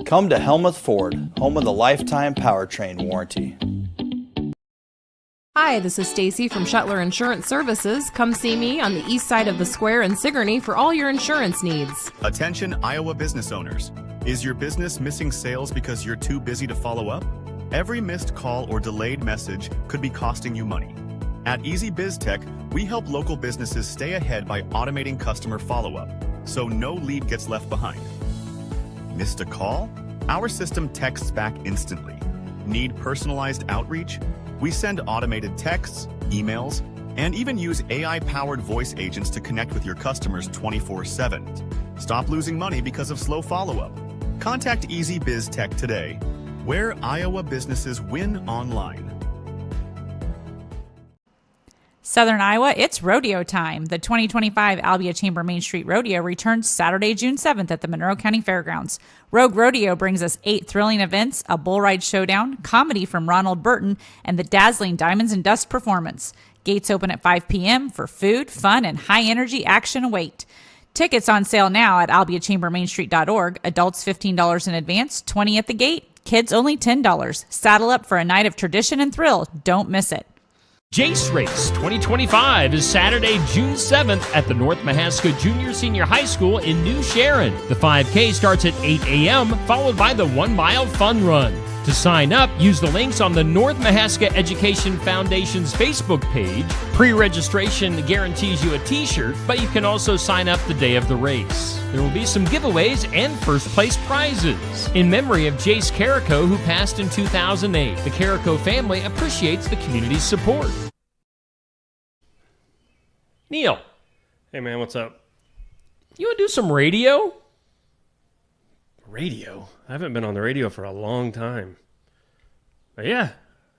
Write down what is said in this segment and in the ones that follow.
Come to Helmuth Ford, home of the lifetime powertrain warranty. Hi, this is Stacy from Shuttler Insurance Services. Come see me on the east side of the square in Sigourney for all your insurance needs. Attention Iowa business owners. Is your business missing sales because you're too busy to follow up? Every missed call or delayed message could be costing you money. At Easy Biz Tech, we help local businesses stay ahead by automating customer follow-up, so no lead gets left behind. Missed a call? Our system texts back instantly. Need personalized outreach? We send automated texts, emails, and even use AI-powered voice agents to connect with your customers 24/7. Stop losing money because of slow follow-up. Contact Easy Biz Tech today, where Iowa businesses win online. Southern Iowa, it's rodeo time. The 2025 Albia Chamber Main Street Rodeo returns Saturday, June 7th at the Monroe County Fairgrounds. Rogue Rodeo brings us 8 thrilling events, a bull ride showdown, comedy from Ronald Burton, and the dazzling Diamonds and Dust performance. Gates open at 5 p.m. for food, fun, and high-energy action await. Tickets on sale now at albiachambermainstreet.org. Adults $15 in advance, $20 at the gate. Kids only $10. Saddle up for a night of tradition and thrill. Don't miss it. Jace Race 2025 is Saturday, June 7th at the North Mahaska Junior Senior High School in New Sharon. The 5K starts at 8 a.m., followed by the 1 mile fun run. To sign up, use the links on the North Mahaska Education Foundation's Facebook page. Pre-registration guarantees you a t-shirt, but you can also sign up the day of the race. There will be some giveaways and first-place prizes. In memory of Jace Carrico, who passed in 2008, the Carrico family appreciates the community's support. Neil. Hey, man, what's up? You want to do some radio? Radio? I haven't been on the radio for a long time. But yeah,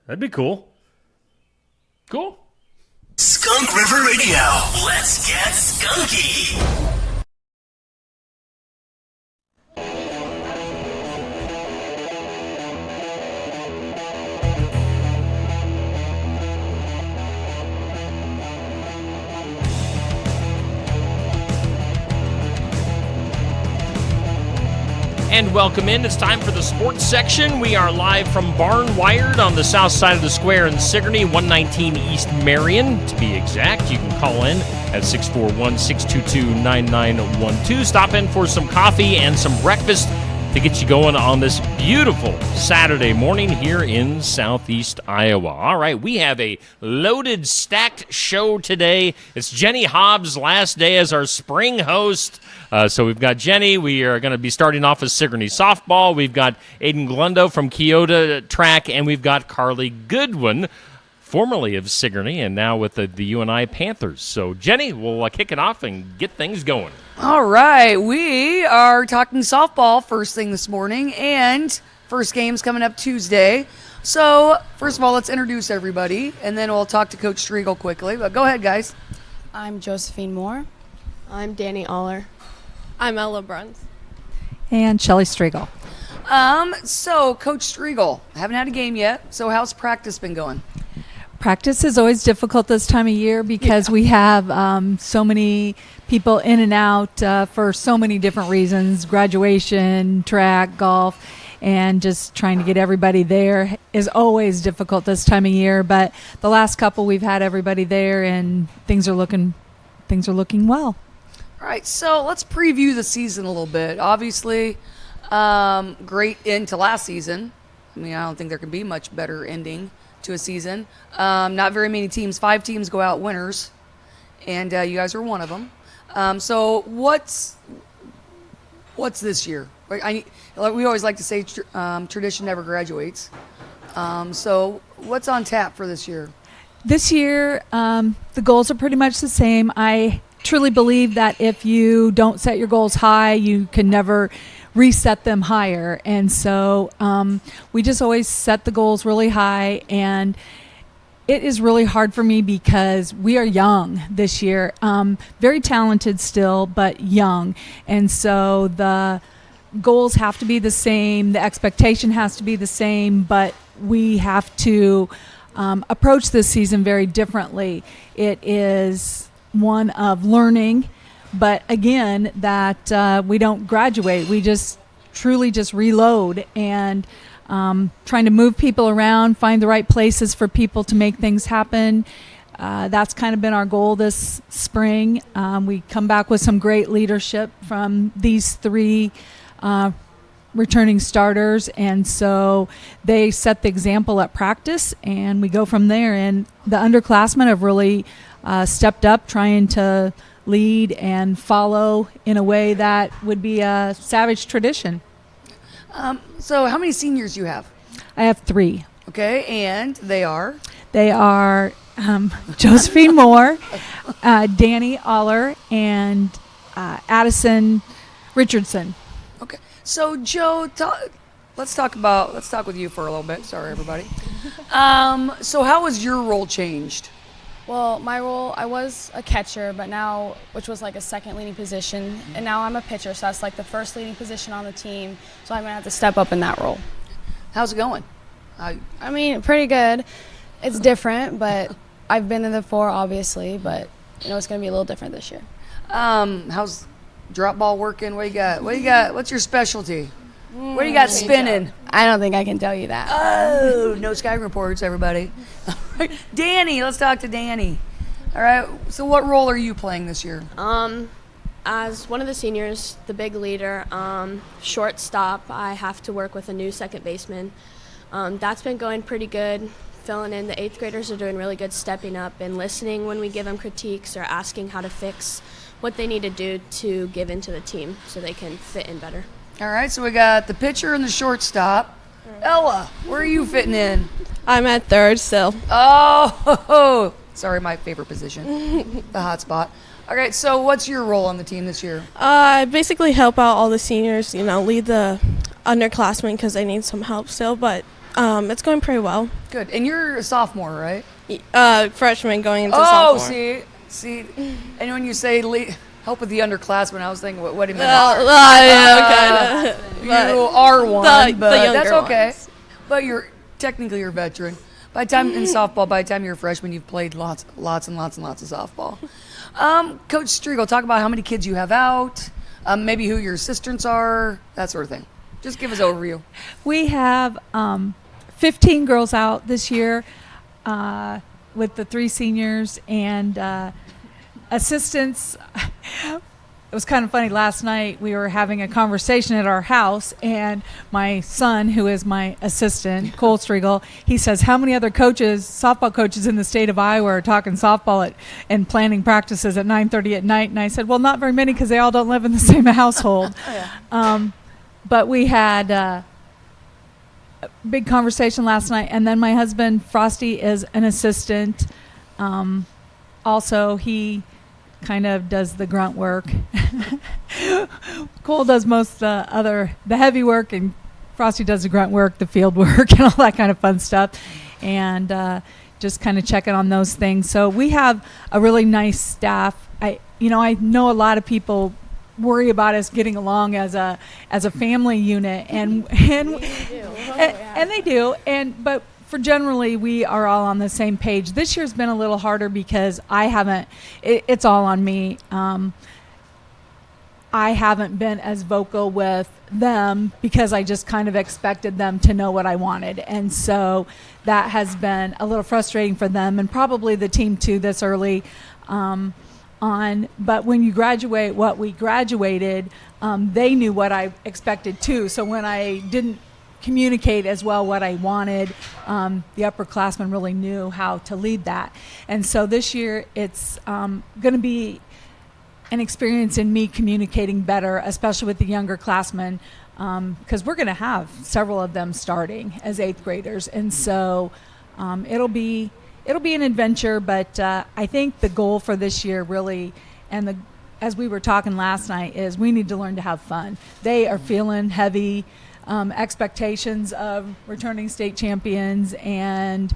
that'd be cool. Cool. Skunk River Radio. Let's get skunky. And welcome in. It's time for the sports section. We are live from Barn Wired on the south side of the square in Sigourney, 119 East Marion. To be exact, you can call in at 641-622-9912. Stop in for some coffee and some breakfast to get you going on this beautiful Saturday morning here in southeast Iowa. All right, we have a loaded, stacked show today. It's Jenny Hobbs' last day as our spring host. So we've got Jenny. We are going to be starting off with Sigourney softball. We've got Aiden Glundo from Keota track, and we've got Carly Goodwin, formerly of Sigourney, and now with the UNI Panthers. So, Jenny, we'll kick it off and get things going. All right, we are talking softball first thing this morning, and first game's coming up Tuesday. So, first of all, let's introduce everybody, and then we'll talk to Coach Striegel quickly. But go ahead, guys. I'm Josephine Moore. I'm Danny Aller. I'm Ella Bruns. And Shelly Striegel. So, Coach Striegel, haven't had a game yet, so how's practice been going? Practice is always difficult this time of year because we have so many people in and out for so many different reasons, graduation, track, golf, and just trying to get everybody there is always difficult this time of year. But the last couple we've had everybody there, and things are looking well. All right, so let's preview the season a little bit. Obviously, great end to last season. I mean, I don't think there can be much better ending to a season. Not very many teams. 5 teams go out winners, and you guys are one of them. So what's this year? We always like to say tradition never graduates. So what's on tap for this year? This year, the goals are pretty much the same. I truly believe that if you don't set your goals high, you can never reset them higher. And so we just always set the goals really high, and it is really hard for me because we are young this year, very talented still, but young. And so the goals have to be the same, the expectation has to be the same, but we have to approach this season very differently. It is one of learning, but again, that we don't graduate. We just truly just reload and trying to move people around, find the right places for people to make things happen. That's kind of been our goal this spring. We come back with some great leadership from these three returning starters, and so they set the example at practice, and we go from there. And the underclassmen have really stepped up, trying to lead and follow in a way that would be a Savage tradition. So how many seniors do you have? I have 3. Okay, and they are? They are Josephine Moore, Danny Aller, and Addison Richardson. Okay, so Joe, let's talk with you for a little bit. Sorry, everybody. So how has your role changed? Well, my role, I was a catcher, but now, which was like a second leading position, and now I'm a pitcher, so that's like the first leading position on the team, so I'm going to have to step up in that role. How's it going? I mean, pretty good. It's different, but I've been in the 4, obviously, but, it's going to be a little different this year. How's drop ball working? What you got? What's your specialty? What do you got spinning? I don't think I can tell you that. Oh, no sky reports, everybody. All right. Danny, let's talk to Danny. All right, so what role are you playing this year? As one of the seniors, the big leader, shortstop, I have to work with a new second baseman. That's been going pretty good, filling in. The 8th graders are doing really good, stepping up and listening when we give them critiques or asking how to fix what they need to do to give into the team so they can fit in better. All right, so we got the pitcher and the shortstop. Ella, where are you fitting in? I'm at 3rd still. Oh, sorry, my favorite position, the hot spot. All right, so what's your role on the team this year? I basically help out all the seniors, lead the underclassmen because they need some help still, but it's going pretty well. Good, and you're a sophomore, right? Freshman going into sophomore. Oh, see, and when you say help with the underclassmen, I was thinking, what do you mean? Yeah, kind of. You are one, but the that's okay. ones. But you're technically a veteran. By the time in softball, by the time you're a freshman, you've played lots and lots of softball. Coach Striegel, talk about how many kids you have out, maybe who your assistants are, that sort of thing. Just give us an overview. We have 15 girls out this year with the 3 seniors and assistants. It was kind of funny. Last night we were having a conversation at our house, and my son, who is my assistant, Cole Striegel, he says, how many other coaches, softball coaches in the state of Iowa are talking softball and planning practices at 9:30 at night? And I said, well, not very many because they all don't live in the same household. But we had a big conversation last night. And then my husband, Frosty, is an assistant. Also, he kind of does the grunt work. Cole does most the heavy work, and Frosty does the grunt work, the field work, and all that kind of fun stuff, and just kind of checking on those things. So we have a really nice staff. I know a lot of people worry about us getting along as a family unit, and they do, but for generally, we are all on the same page. This year's been a little harder because it's all on me. I haven't been as vocal with them because I just kind of expected them to know what I wanted. And so that has been a little frustrating for them and probably the team too this early on. But when you graduate what we graduated, they knew what I expected too. So when I didn't communicate as well what I wanted, the upperclassmen really knew how to lead that. And so this year it's going to be an experience in me communicating better, especially with the younger classmen, because we're going to have several of them starting as 8th graders. And so it'll be an adventure, but I think the goal for this year really, as we were talking last night, is we need to learn to have fun. They are feeling heavy expectations of returning state champions and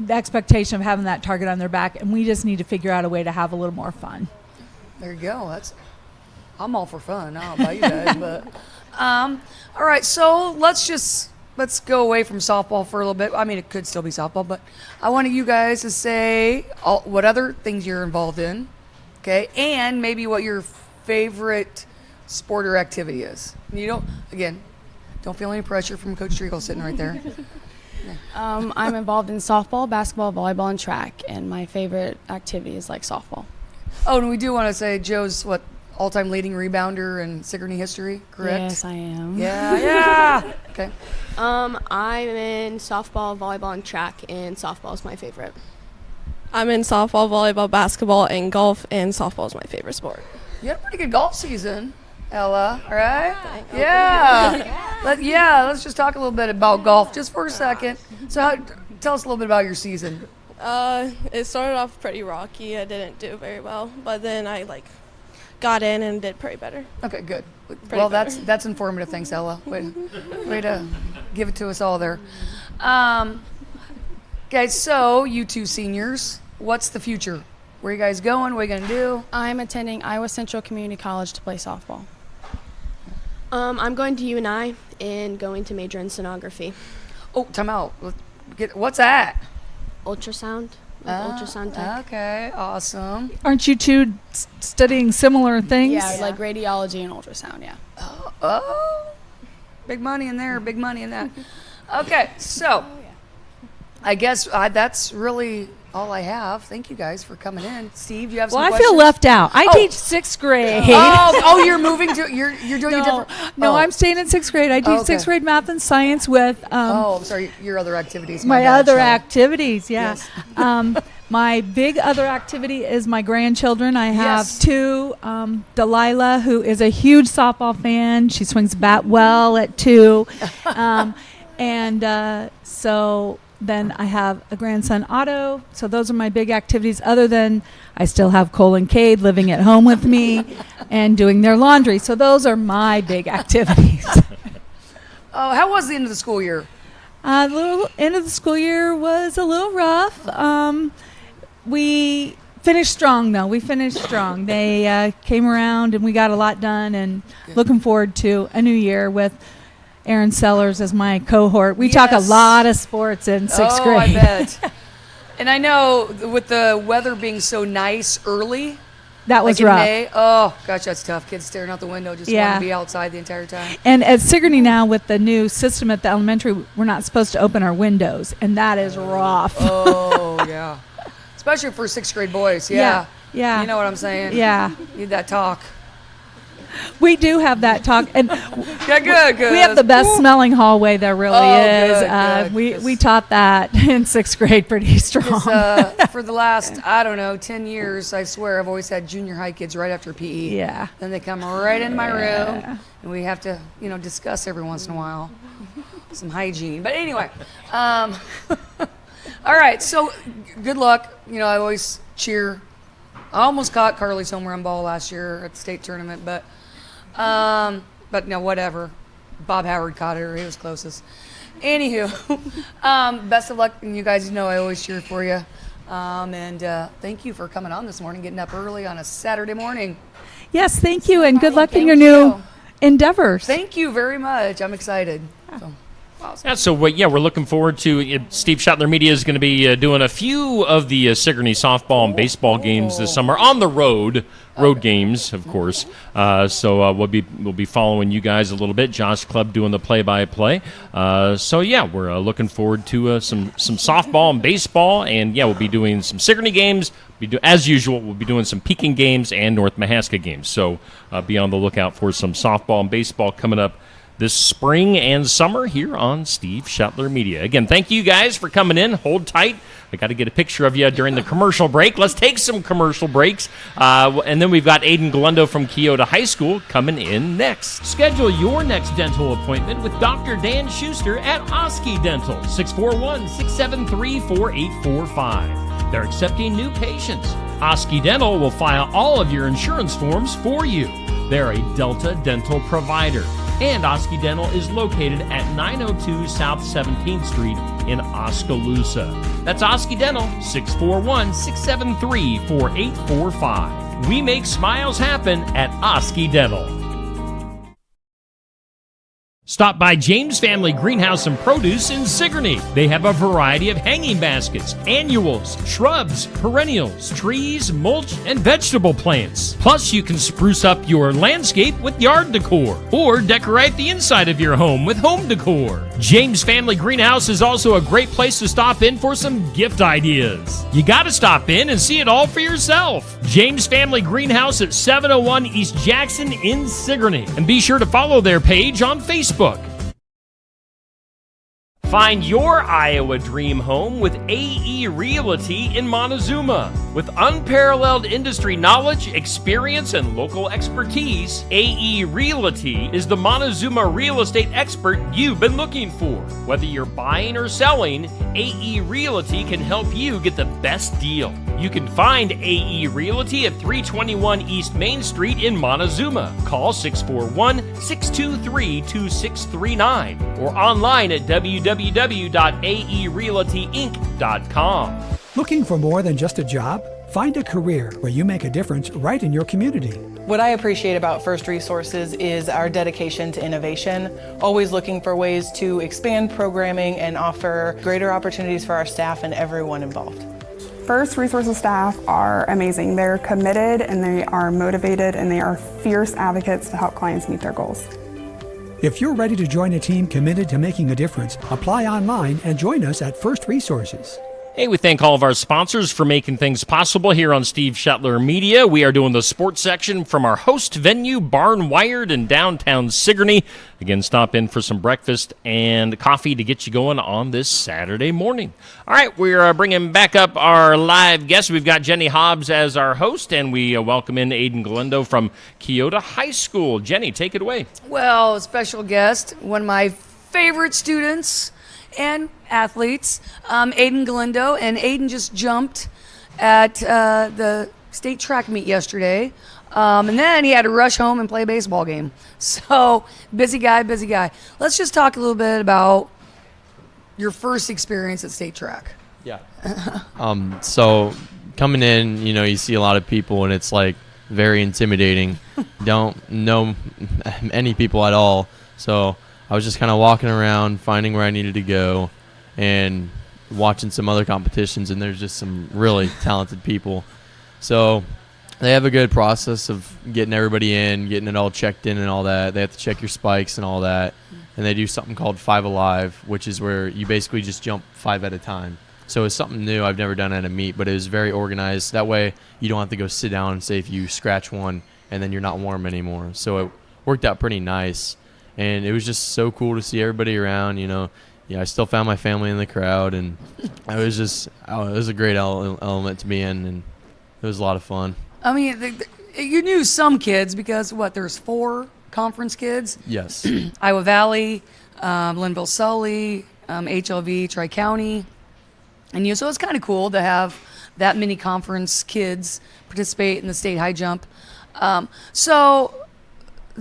the expectation of having that target on their back, and we just need to figure out a way to have a little more fun. There you go. I'm all for fun. I don't know about you guys, but all right. So let's go away from softball for a little bit. I mean, it could still be softball, but I wanted you guys to say what other things you're involved in, okay, and maybe what your favorite sport or activity is. You don't feel any pressure from Coach Treacle sitting right there. I'm involved in softball, basketball, volleyball, and track, and my favorite activity is like softball. Oh, and we do want to say Joe's all-time leading rebounder in Sigourney history, correct? Yes, I am. Yeah. Okay. I'm in softball, volleyball, and track, and softball is my favorite. I'm in softball, volleyball, basketball, and golf, and softball is my favorite sport. You had a pretty good golf season, Ella, right? Yeah. Let's just talk a little bit about golf just for a second. So tell us a little bit about your season. It started off pretty rocky. I didn't do very well, but then I got in and did pretty better. Okay, good. Better. That's informative. Thanks, Ella. Way to give it to us all there. Guys, so you two seniors, what's the future? Where are you guys going? What are you going to do? I'm attending Iowa Central Community College to play softball. I'm going to UNI and going to major in sonography. Oh, time out. What's that? Ultrasound. Ultrasound tech. Okay, awesome. Aren't you two studying similar things? Yeah, like radiology and ultrasound, yeah. Oh, big money in there, big money in that. Okay, so I guess that's really all I have. Thank you guys for coming in. Steve, you have some Well, I questions? feel left out. I teach 6th grade. You're moving to you're doing a different. No, I'm staying in 6th grade. I teach 6th grade math and science with I'm sorry, your other activities. my bad, other Shelley. activities. Yeah. Yes. My big other activity is my grandchildren. I have Yes. 2. Delilah, who is a huge softball fan. She swings bat well at 2. So then I have a grandson, Otto. So those are my big activities. Other than I still have Cole and Cade living at home with me and doing their laundry. So those are my big activities. Oh, how was the end of the school year? The little end of the school year was a little rough. We finished strong, though. We finished strong. They came around, and we got a lot done, and looking forward to a new year with Aaron Sellers as my cohort. We talk a lot of sports in 6th grade. I bet. And I know with the weather being so nice early, that was in rough. May, oh, gosh, that's tough. Kids staring out the window, just want to be outside the entire time. And at Sigourney now, with the new system at the elementary, we're not supposed to open our windows, and that is rough. Oh, yeah. Especially for 6th grade boys. Yeah. Yeah. You know what I'm saying? Yeah. Need that talk. We do have that talk, and good. We have the best smelling hallway there really is. Good. We taught that in 6th grade pretty strong. For the last 10 years, I swear I've always had junior high kids right after PE. Yeah. Then they come right in my room, and we have to discuss every once in a while some hygiene. But anyway, all right. So good luck. I always cheer. I almost caught Carly's home run ball last year at the state tournament, but no, whatever. Bob Howard caught it, or he was closest. Anywho, best of luck, and you guys I always cheer for you. And thank you for coming on this morning, getting up early on a Saturday morning. Yes, thank you, and good luck in your new endeavors. Thank you very much. I'm excited. So. Yeah, so we're looking forward to Steve Schottler Media is going to be doing a few of the Sigourney softball and baseball games this summer on the road games, of course. So we'll be following you guys a little bit. Josh Clubb doing the play-by-play. We're looking forward to some softball and baseball, and we'll be doing some Sigourney games. As usual, we'll be doing some Pekin games and North Mahaska games. So be on the lookout for some softball and baseball coming up this spring and summer here on Steve Schottler Media. Again, thank you guys for coming in. Hold tight. I got to get a picture of you during the commercial break. Let's take some commercial breaks. And then we've got Aiden Galindo from Keota High School coming in next. Schedule your next dental appointment with Dr. Dan Schuster at Oski Dental, 641-673-4845. They're accepting new patients. Oski Dental will file all of your insurance forms for you. They're a Delta dental provider. And Oski Dental is located at 902 South 17th Street in Oskaloosa. That's Oski Dental, 641-673-4845. We make smiles happen at Oski Dental. Stop by James Family Greenhouse and Produce in Sigourney. They have a variety of hanging baskets, annuals, shrubs, perennials, trees, mulch, and vegetable plants. Plus, you can spruce up your landscape with yard decor or decorate the inside of your home with home decor. James Family Greenhouse is also a great place to stop in for some gift ideas. You gotta stop in and see it all for yourself. James Family Greenhouse at 701 East Jackson in Sigourney. And be sure to follow their page on Facebook. Find your Iowa dream home with AE Realty in Montezuma. With unparalleled industry knowledge, experience, and local expertise, AE Realty is the Montezuma real estate expert you've been looking for. Whether you're buying or selling, AE Realty can help you get the best deal. You can find AE Realty at 321 East Main Street in Montezuma. Call 641-623-2639 or online at www.aerealtyinc.com. Looking for more than just a job? Find a career where you make a difference right in your community. What I appreciate about First Resources is our dedication to innovation, always looking for ways to expand programming and offer greater opportunities for our staff and everyone involved. First Resources staff are amazing. They're committed and they are motivated and they are fierce advocates to help clients meet their goals. If you're ready to join a team committed to making a difference, apply online and join us at First Resources. Hey, we thank all of our sponsors for making things possible here on Steve Shetler Media. We are doing the sports section from our host venue, Barn Wired in downtown Sigourney. Again, stop in for some breakfast and coffee to get you going on this Saturday morning. All right, we're bringing back up our live guests. We've got Jenny Hobbs as our host, and we welcome in Aiden Galindo from Keota High School. Jenny, take it away. Well, special guest, one of my favorite students and athletes, Aiden Galindo, and Aiden just jumped at the state track meet yesterday, and then he had to rush home and play a baseball game. So busy guy. Let's just talk a little bit about your first experience at state track. Yeah. So coming in, you see a lot of people, and it's like very intimidating. Don't know any people at all, so I was just kind of walking around, finding where I needed to go, and watching some other competitions, and there's just some really talented people. So they have a good process of getting everybody in, getting it all checked in and all that. They have to check your spikes and all that, and they do something called 5 Alive, which is where you basically just jump 5 at a time. So it's something new. I've never done it at a meet, but it was very organized. That way you don't have to go sit down and say if you scratch one and then you're not warm anymore. So it worked out pretty nice. And it was just so cool to see everybody around, I still found my family in the crowd, and it was a great element to be in, and it was a lot of fun. I mean, you knew some kids because, there's 4 conference kids? Yes. Iowa Valley, Linville Sully, HLV, Tri-County. And so it's kind of cool to have that many conference kids participate in the state high jump.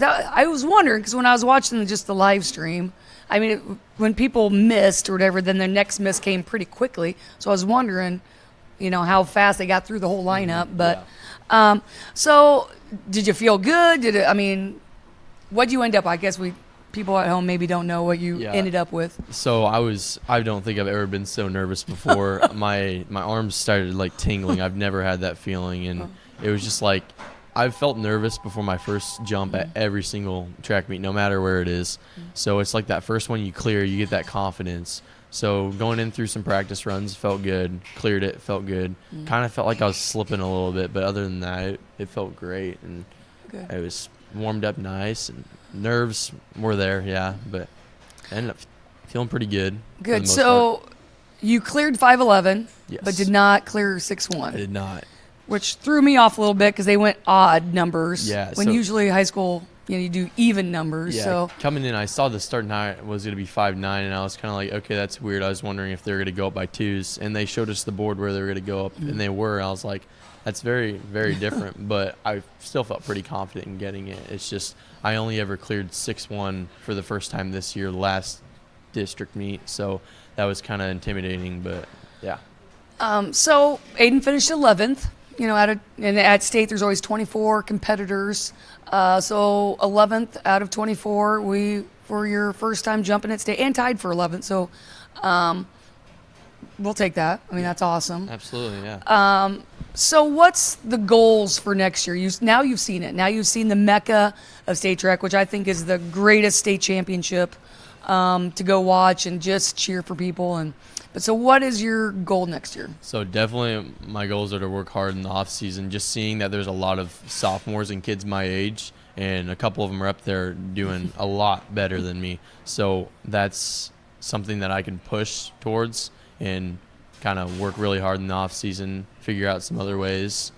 I was wondering, because when I was watching just the live stream, I mean, when people missed or whatever, then the next miss came pretty quickly. So I was wondering, how fast they got through the whole lineup. But so did you feel good? What'd you end up? I guess people at home maybe don't know what you ended up with. So I don't think I've ever been so nervous before. my arms started like tingling. I've never had that feeling, and it was just like, I've felt nervous before my first jump at every single track meet, no matter where it is. So it's like that first one you clear, you get that confidence. So going in through some practice runs felt good, cleared it, felt good. Kind of felt like I was slipping a little bit, but other than that, it felt great. And it was warmed up nice, and nerves were there, but I ended up feeling pretty good. Good. So you cleared 5'11", but did not clear 6'1". I did not. Which threw me off a little bit because they went odd numbers. Yeah. When usually high school, you do even numbers. Yeah. So coming in, I saw the starting height was going to be 5'9", and I was kind of like, okay, that's weird. I was wondering if they were going to go up by 2s, and they showed us the board where they were going to go up, and they were. I was like, that's very, very different. But I still felt pretty confident in getting it. It's just I only ever cleared 6'1" for the first time this year, last district meet. So that was kind of intimidating, but yeah. So Aiden finished 11th. at state there's always 24 competitors. So 11th out of 24 for your first time jumping at state and tied for 11th. So we'll take that. I mean, that's awesome. Absolutely, yeah. So what's the goals for next year? Now you've seen it. Now you've seen the mecca of state track, which I think is the greatest state championship to go watch and just cheer for people. But so what is your goal next year? So definitely my goals are to work hard in the off season, just seeing that there's a lot of sophomores and kids my age, and a couple of them are up there doing a lot better than me. So that's something that I can push towards and kind of work really hard in the off season, figure out some other ways,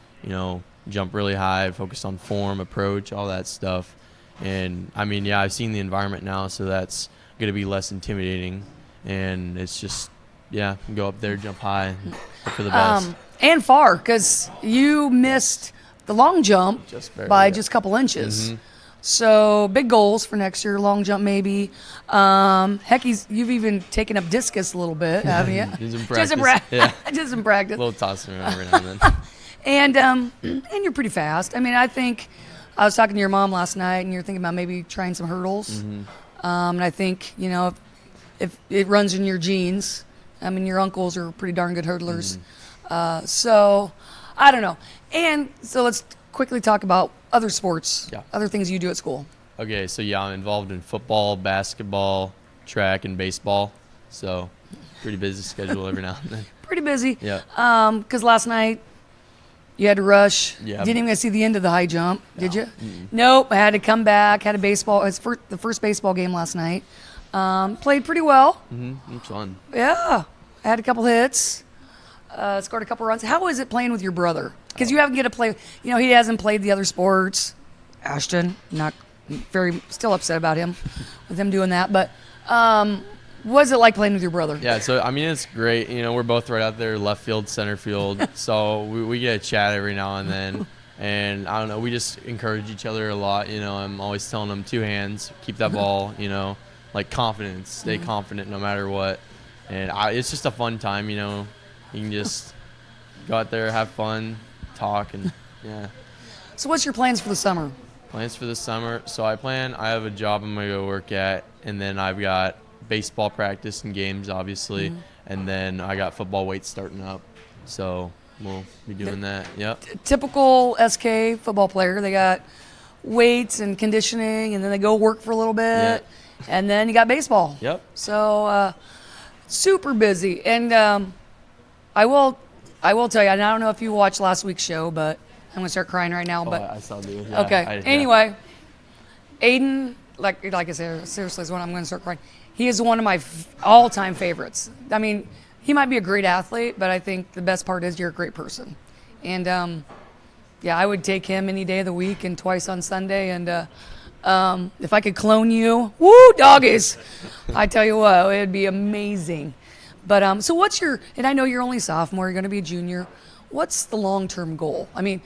jump really high, focus on form, approach, all that stuff. And I mean, yeah, I've seen the environment now, so that's going to be less intimidating. And it's just, yeah, go up there, jump high, and hope for the best. And far, because you missed the long jump just barely, by just a couple inches. Mm-hmm. So big goals for next year, long jump maybe. Heck, you've even taken up discus a little bit, haven't you? Just in practice. Just in practice. A little tossing around every now and then. And you're pretty fast. I mean, I think I was talking to your mom last night, and you're thinking about maybe trying some hurdles. Mm-hmm. And I think, if it runs in your genes, I mean, your uncles are pretty darn good hurdlers. Mm-hmm. So I don't know. And so let's quickly talk about other sports, other things you do at school. Okay, so yeah, I'm involved in football, basketball, track, and baseball. So pretty busy schedule every now and then. Pretty busy. Yeah. Because last night you had to rush. Yeah. Didn't even get to see the end of the high jump, did you? Mm-mm. Nope. I had to come back. Had a baseball. It's the first baseball game last night. Played pretty well. Mm-hmm. It's fun. Yeah. I had a couple hits. Scored a couple runs. How is it playing with your brother? Because you haven't get to play. He hasn't played the other sports. Ashton, still upset about him with him doing that. But what's it like playing with your brother? Yeah, so I mean it's great. We're both right out there, left field, center field. So we get a chat every now and then. And I don't know, we just encourage each other a lot. I'm always telling him 2 hands, keep that ball. Like confidence, stay confident no matter what. And it's just a fun time. You can just go out there, have fun, talk, and yeah. So what's your plans for the summer? Plans for the summer. So I have a job I'm going to go work at, and then I've got baseball practice and games, obviously, and then I got football weights starting up. So we'll be doing that. Yep. Typical SK football player. They got weights and conditioning, and then they go work for a little bit, and then you got baseball. Yep. So super busy. And I will tell you, and I don't know if you watched last week's show, but I'm going to start crying right now. But I saw the yeah, okay. Anyway, Aiden, like I said, seriously, is when I'm going to start crying. He is one of my all-time favorites. I mean, he might be a great athlete, but I think the best part is you're a great person. And, I would take him any day of the week and twice on Sunday. And if I could clone you, woo, doggies, I tell you what, it would be amazing. But so what's and I know you're only a sophomore, you're going to be a junior. What's the long-term goal? I mean,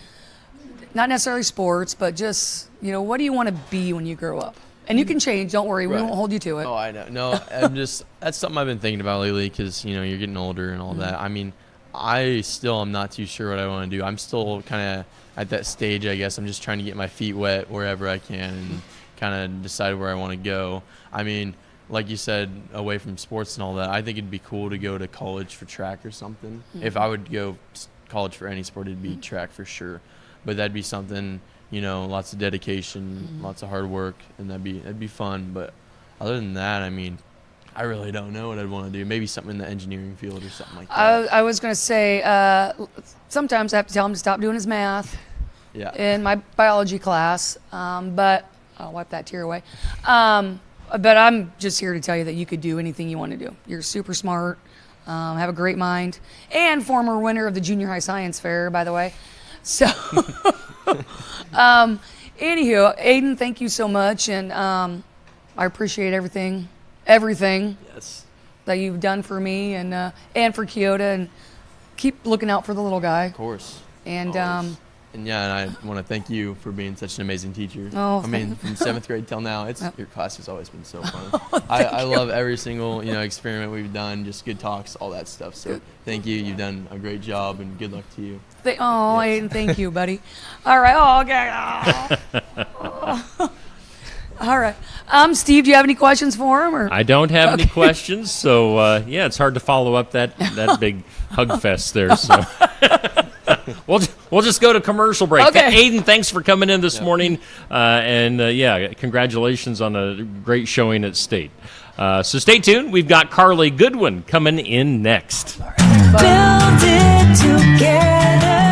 not necessarily sports, but just, what do you want to be when you grow up? And you can change, don't worry, we won't hold you to it. Oh, I know. No, that's something I've been thinking about lately because, you're getting older and all that. I mean, I still am not too sure what I want to do. I'm still kind of at that stage, I guess. I'm just trying to get my feet wet wherever I can and kind of decide where I want to go. I mean, like you said, away from sports and all that, I think it'd be cool to go to college for track or something. Mm-hmm. If I would go to college for any sport, it'd be track for sure. But that'd be something, lots of dedication, lots of hard work, and that'd be fun. But other than that, I mean, I really don't know what I'd want to do. Maybe something in the engineering field or something like that. I was going to say, sometimes I have to tell him to stop doing his math in my biology class, but I'll wipe that tear away. But I'm just here to tell you that you could do anything you want to do. You're super smart, have a great mind, and former winner of the junior high science fair, by the way. So, anywho, Aiden, thank you so much, and I appreciate everything that you've done for me and for Keota, and keep looking out for the little guy. Of course. And And I want to thank you for being such an amazing teacher. Oh, I mean, from 7th grade till now, your class has always been so fun. Oh, I love every single experiment we've done, just good talks, all that stuff. So thank you. You've done a great job, and good luck to you. Aiden, thank you, buddy. All right. Oh, okay. Oh. All right. Steve, do you have any questions for him? Or? I don't have any questions, so it's hard to follow up that big hug fest there. So we'll just go to commercial break. Okay. Aiden, thanks for coming in this morning, and congratulations on a great showing at state. So stay tuned. We've got Carly Goodwin coming in next. Build it together.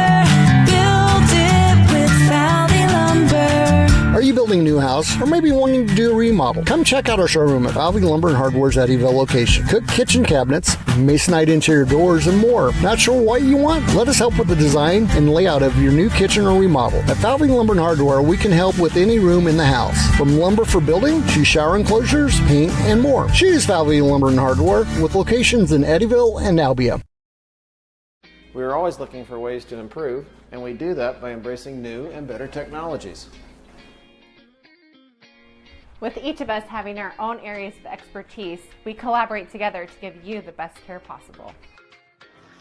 Build it with Valley Lumber. Are you building a new house or maybe wanting to do a remodel? Come check out our showroom at Valley Lumber and Hardware's Eddyville location. Cook kitchen cabinets, masonite interior doors, and more. Not sure what you want? Let us help with the design and layout of your new kitchen or remodel. At Valley Lumber and Hardware, we can help with any room in the house. From lumber for building to shower enclosures, paint, and more. Choose Valley Lumber and Hardware with locations in Eddyville and Albia. We are always looking for ways to improve, and we do that by embracing new and better technologies. With each of us having our own areas of expertise, we collaborate together to give you the best care possible.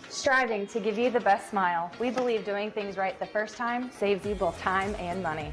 Striving to give you the best smile, we believe doing things right the first time saves you both time and money.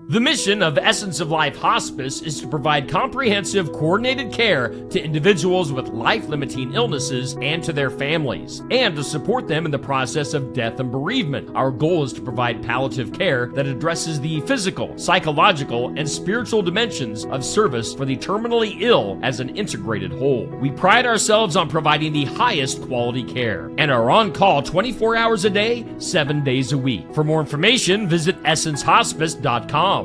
The mission of Essence of Life Hospice is to provide comprehensive, coordinated care to individuals with life-limiting illnesses and to their families, and to support them in the process of death and bereavement. Our goal is to provide palliative care that addresses the physical, psychological, and spiritual dimensions of service for the terminally ill as an integrated whole. We pride ourselves on providing the highest quality care and are on call 24 hours a day, 7 days a week. For more information, visit essencehospice.com.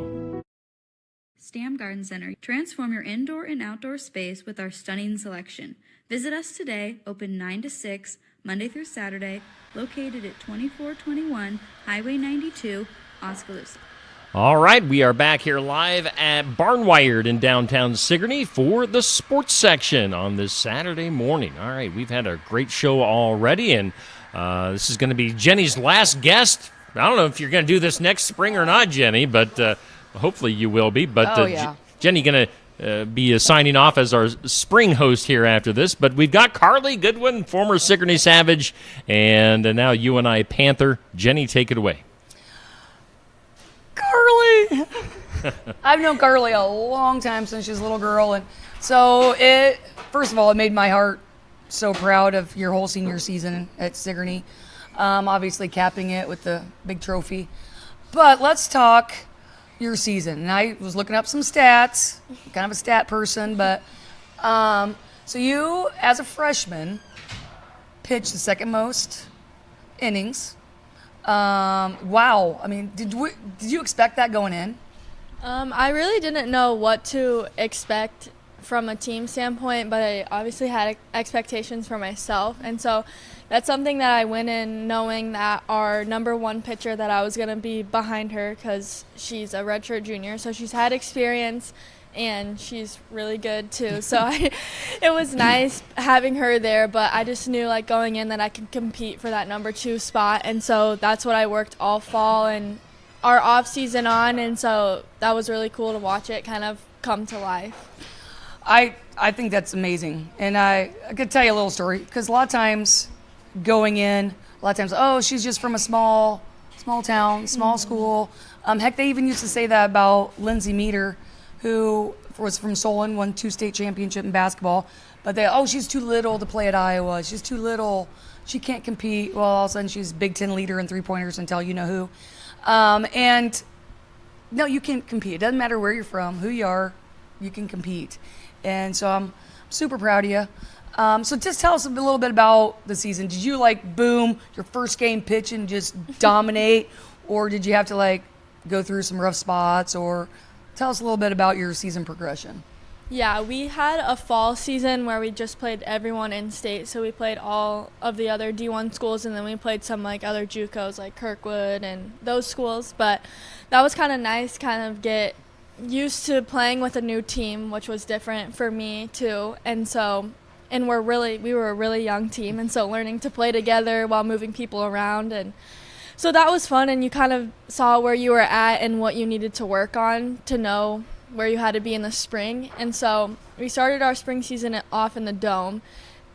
Stam Garden Center. Transform your indoor and outdoor space with our stunning selection. Visit us today, open 9 to 6, Monday through Saturday, located at 2421 Highway 92, Oskaloosa. All right, we are back here live at Barnwired in downtown Sigourney for the sports section on this Saturday morning. All right, we've had a great show already, and this is going to be Jenny's last guest. I don't know if you're going to do this next spring or not, Jenny, but hopefully you will be. But Jenny going to be signing off as our spring host here after this. But we've got Carly Goodwin, former Sigourney Savage, and now UNI Panther. Jenny, take it away. Carly! I've known Carly a long time, since she was a little girl. And so first of all, it made my heart so proud of your whole senior season at Sigourney. Obviously capping it with the big trophy. But let's talk your season. And I was looking up some stats, kind of a stat person, but so you, as a freshman, pitched the second most innings. Wow. I mean, did you expect that going in? I really didn't know what to expect from a team standpoint, but I obviously had expectations for myself. And so that's something that I went in knowing that our number one pitcher, that I was going to be behind her because she's a redshirt junior. So she's had experience and she's really good too. So it was nice having her there, but I just knew going in that I could compete for that number 2 spot. And so that's what I worked all fall and our off season on. And so that was really cool to watch it kind of come to life. I think that's amazing. And I could tell you a little story, because a lot of times going in, oh, she's just from a small town, small school. Heck, they even used to say that about Lindsay Meter, who was from Solon, won 2 state championships in basketball. But she's too little to play at Iowa. She's too little. She can't compete. Well, all of a sudden she's Big Ten leader in 3-pointers until you know who. And no, you can compete. It doesn't matter where you're from, who you are, you can compete. And so I'm super proud of you. So just tell us a little bit about the season. Did you boom, your first game pitch and just dominate, or did you have to go through some rough spots? Or tell us a little bit about your season progression. Yeah, we had a fall season where we just played everyone in state. So we played all of the other D1 schools, and then we played some other JUCOs like Kirkwood and those schools. But that was kind of nice, kind of get used to playing with a new team, which was different for me too. And so and we were a really young team, and so learning to play together while moving people around, and so that was fun, and you kind of saw where you were at and what you needed to work on to know where you had to be in the spring. And so we started our spring season off in the Dome,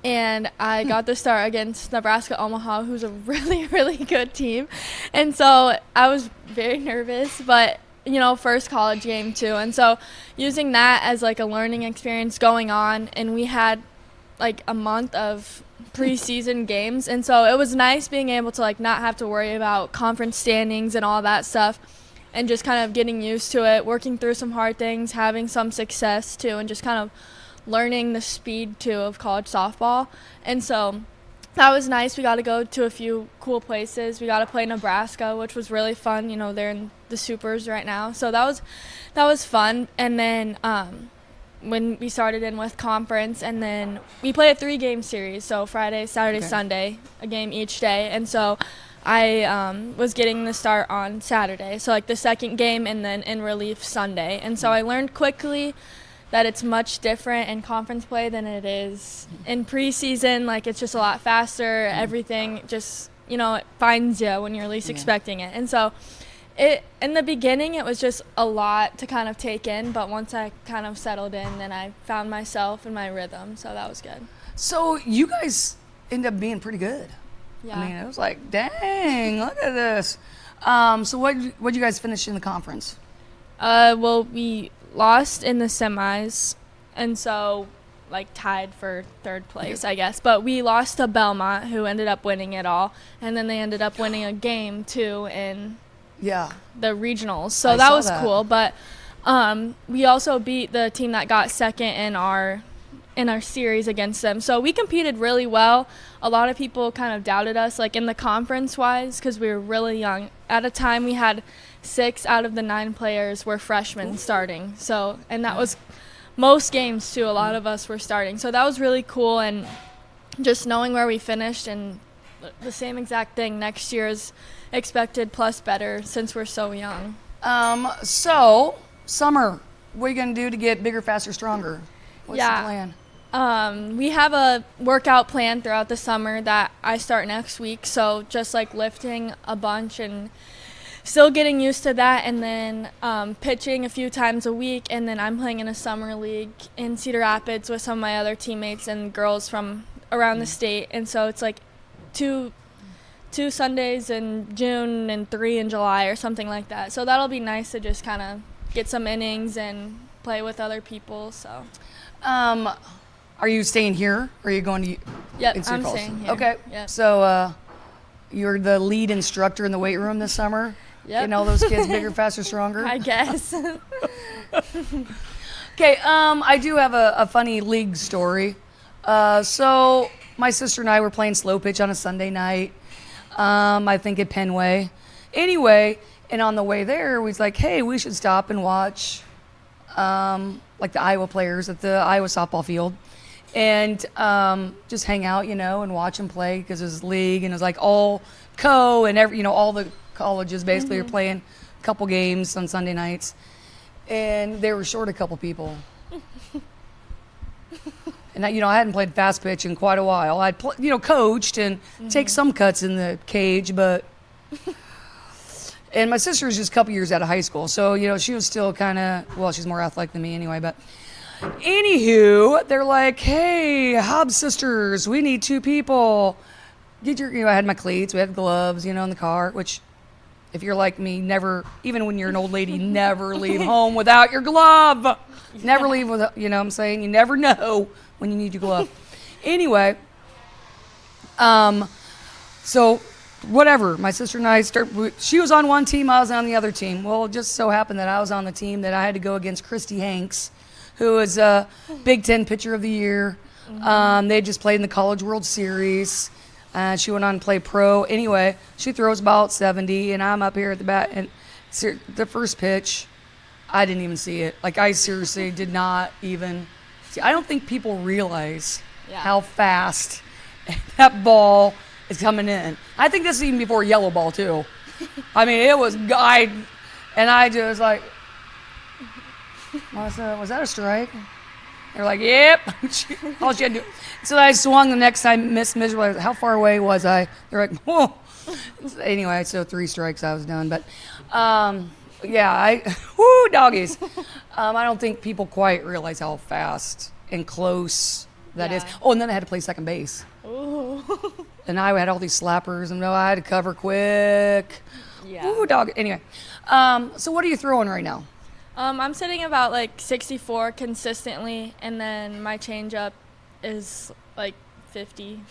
and I got the start against Nebraska Omaha, who's a really, really good team. And so I was very nervous, but first college game too. And so using that as like a learning experience going on, and we had like a month of preseason games. And so it was nice being able to like not have to worry about conference standings and all that stuff, and just kind of getting used to it, working through some hard things, having some success too, and just kind of learning the speed too of college softball. And so that was nice. We got to go to a few cool places. We got to play Nebraska, which was really fun. They're in the Supers right now, so that was fun. And then when we started in with conference, and then we play a 3-game series, so Friday, Saturday, Sunday, a game each day. And so I was getting the start on Saturday, so like the second game, and then in relief Sunday. And so I learned quickly that it's much different in conference play than it is in preseason. Like, it's just a lot faster. Everything just, it finds you when you're least expecting it. And so in the beginning, it was just a lot to kind of take in, but once I kind of settled in, then I found myself and my rhythm, so that was good. So you guys end up being pretty good. Yeah. I mean, it was like, dang, look at this. So what'd you guys finish in the conference? Well, we lost in the semis, and so like tied for third place, I guess. But we lost to Belmont, who ended up winning it all, and then they ended up winning a game too in the regionals. So that was cool. But we also beat the team that got second in our series against them. So we competed really well. A lot of people kind of doubted us, like in the conference wise, because we were really young. At a time, we had 6 out of the 9 players were freshmen starting. So, and that was most games too. A lot of us were starting. So that was really cool, and just knowing where we finished, and the same exact thing next year is expected plus better since we're so young. So summer, what are you gonna do to get bigger, faster, stronger? What's the plan? We have a workout plan throughout the summer that I start next week. So just like lifting a bunch and still getting used to that, and then pitching a few times a week. And then I'm playing in a summer league in Cedar Rapids with some of my other teammates and girls from around the state. And so it's like two Sundays in June and 3 in July or something like that. So that'll be nice to just kind of get some innings and play with other people. So are you staying here, or are you going to Yep, Sioux I'm Falls? staying here. Okay. Yep. So you're the lead instructor in the weight room this summer? Yep. Getting all those kids bigger, faster, stronger? I guess. Okay, I do have a funny league story. So my sister and I were playing slow pitch on a Sunday night, I think at Penway. Anyway, and on the way there, we was like, hey, we should stop and watch like the Iowa players at the Iowa softball field, and just hang out, and watch them play, because it was league, and it was like all and all the colleges basically are playing a couple games on Sunday nights, and they were short a couple people. And I hadn't played fast pitch in quite a while. I'd coached and take some cuts in the cage, but and my sister was just a couple years out of high school, so she was still kind of, she's more athletic than me anyway. But anywho, they're like, hey, Hobbs sisters, we need 2 people. Get your, I had my cleats, we had gloves, in the car, which, if you're like me, never, even when you're an old lady, never leave home without your glove. Never leave with, what I'm saying? You never know when you need your glove. Anyway, so whatever, my sister and I she was on one team, I was on the other team. Well, it just so happened that I was on the team that I had to go against Christy Hanks, who is a Big Ten Pitcher of the Year. They just played in the College World Series. She went on to play pro. Anyway, she throws about 70, and I'm up here at the bat. And the first pitch, I didn't even see it. Like, I seriously did not even see. I don't think people realize how fast that ball is coming in. I think this is even before yellow ball, too. I mean, it was, and I just like, was that a strike? They're like, yep. All she had to do. So I swung the next time, missed miserably. How far away was I? They're like, whoa. Anyway, so 3 strikes, I was done. But yeah, whoo, doggies. I don't think people quite realize how fast and close that is. Oh, and then I had to play second base. Ooh. And I had all these slappers, and I had to cover quick. Yeah. Ooh, dog. Anyway, so what are you throwing right now? I'm sitting about like 64 consistently, and then my changeup is like 50.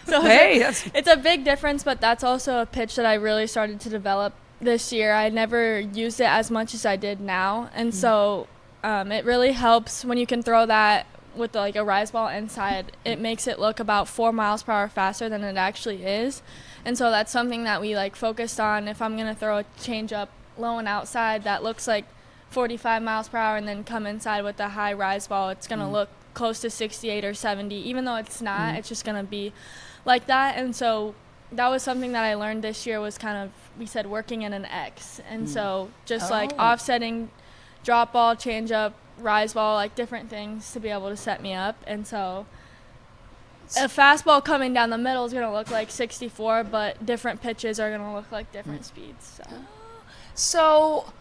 So Hey, it's a big difference, but that's also a pitch that I really started to develop this year. I never used it as much as I did now, and so it really helps when you can throw that with like a rise ball inside. It makes it look about 4 miles per hour faster than it actually is, and so that's something that we like focused on. If I'm gonna throw a changeup low and outside that looks like 45 miles per hour and then come inside with a high rise ball, it's gonna look close to 68 or 70. Even though it's not, it's just gonna be like that. And so that was something that I learned this year, was kind of, we said, working in an X. And so just like offsetting drop ball, change up, rise ball, like different things to be able to set me up. And so a fastball coming down the middle is going to look like 64, but different pitches are going to look like different speeds. So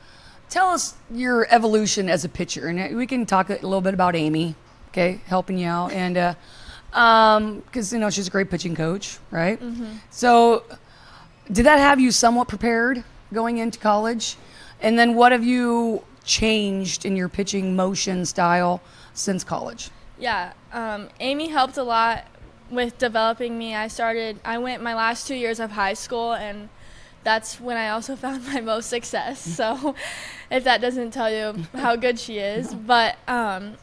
tell us your evolution as a pitcher. And we can talk a little bit about Amy, okay, helping you out. And because, you know, she's a great pitching coach, right? So did that have you somewhat prepared going into college? And then what have you changed in your pitching motion style since college? Yeah, Amy helped a lot with developing me. I went my last 2 years of high school, and that's when I also found my most success. So if that doesn't tell you how good she is. But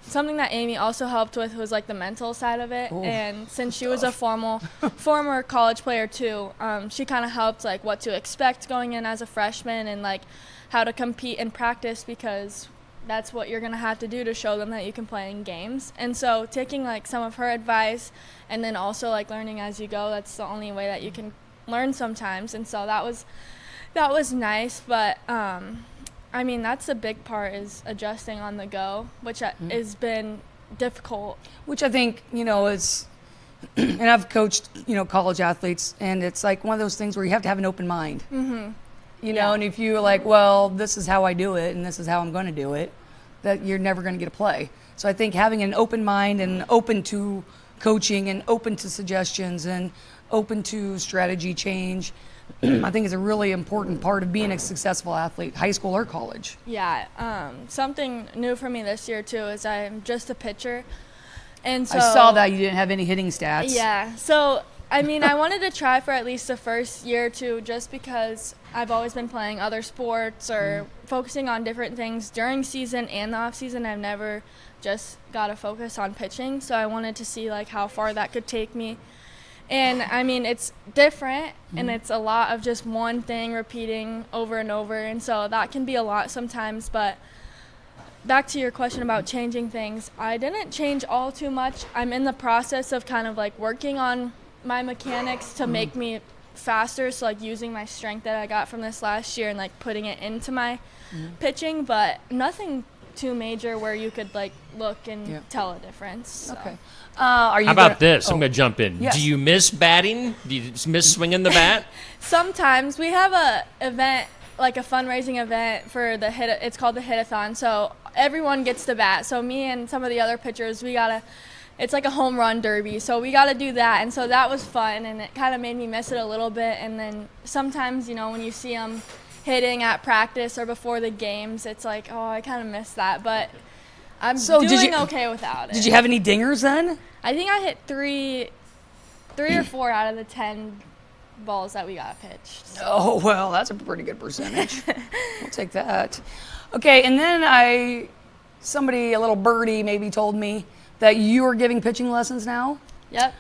something that Amy also helped with was like the mental side of it. And since she was a former college player too, she kind of helped like what to expect going in as a freshman, and like how to compete in practice, because that's what you're going to have to do to show them that you can play in games. And so taking like some of her advice, and then also like learning as you go, that's the only way that you can learn sometimes. And so that was nice. But I mean, that's the big part, is adjusting on the go, which has been difficult. Which I think, you know, is, and I've coached, you know, college athletes, and it's like one of those things where you have to have an open mind. You know, and if you're like, well, this is how I do it and this is how I'm going to do it, that you're never going to get a play. So I think having an open mind and open to coaching and open to suggestions and open to strategy change, I think is a really important part of being a successful athlete, high school or college. Yeah, something new for me this year too is I'm just a pitcher. And so I saw that you didn't have any hitting stats. Yeah, so I mean, I wanted to try for at least the first year or two, just because I've always been playing other sports or focusing on different things during season and the off season. I've never just got to focus on pitching, so I wanted to see like how far that could take me. And I mean, it's different, and it's a lot of just one thing repeating over and over, and so that can be a lot sometimes. But back to your question about changing things, I didn't change all too much. I'm in the process of kind of like working on my mechanics to make me faster, so like using my strength that I got from this last year and like putting it into my pitching, but nothing too major where you could like look and tell a difference. So. Okay. Are you How about this? I'm Oh. going to jump in. Yes. Do you miss batting? Do you miss swinging the bat? Sometimes we have a event, like a fundraising event for the hit. It's called the Hit-a-thon. So everyone gets to bat. So me and some of the other pitchers, it's like a home run derby. So we got to do that. And so that was fun, and it kind of made me miss it a little bit. And then sometimes, you know, when you see them hitting at practice or before the games, it's like, oh, I kind of miss that. But I'm doing okay without it. Did you have any dingers then? I think I hit three or four out of the 10 balls that we got pitched. So. Oh, well, that's a pretty good percentage. We'll take that. Okay, and then a little birdie maybe told me that you are giving pitching lessons now? Yep.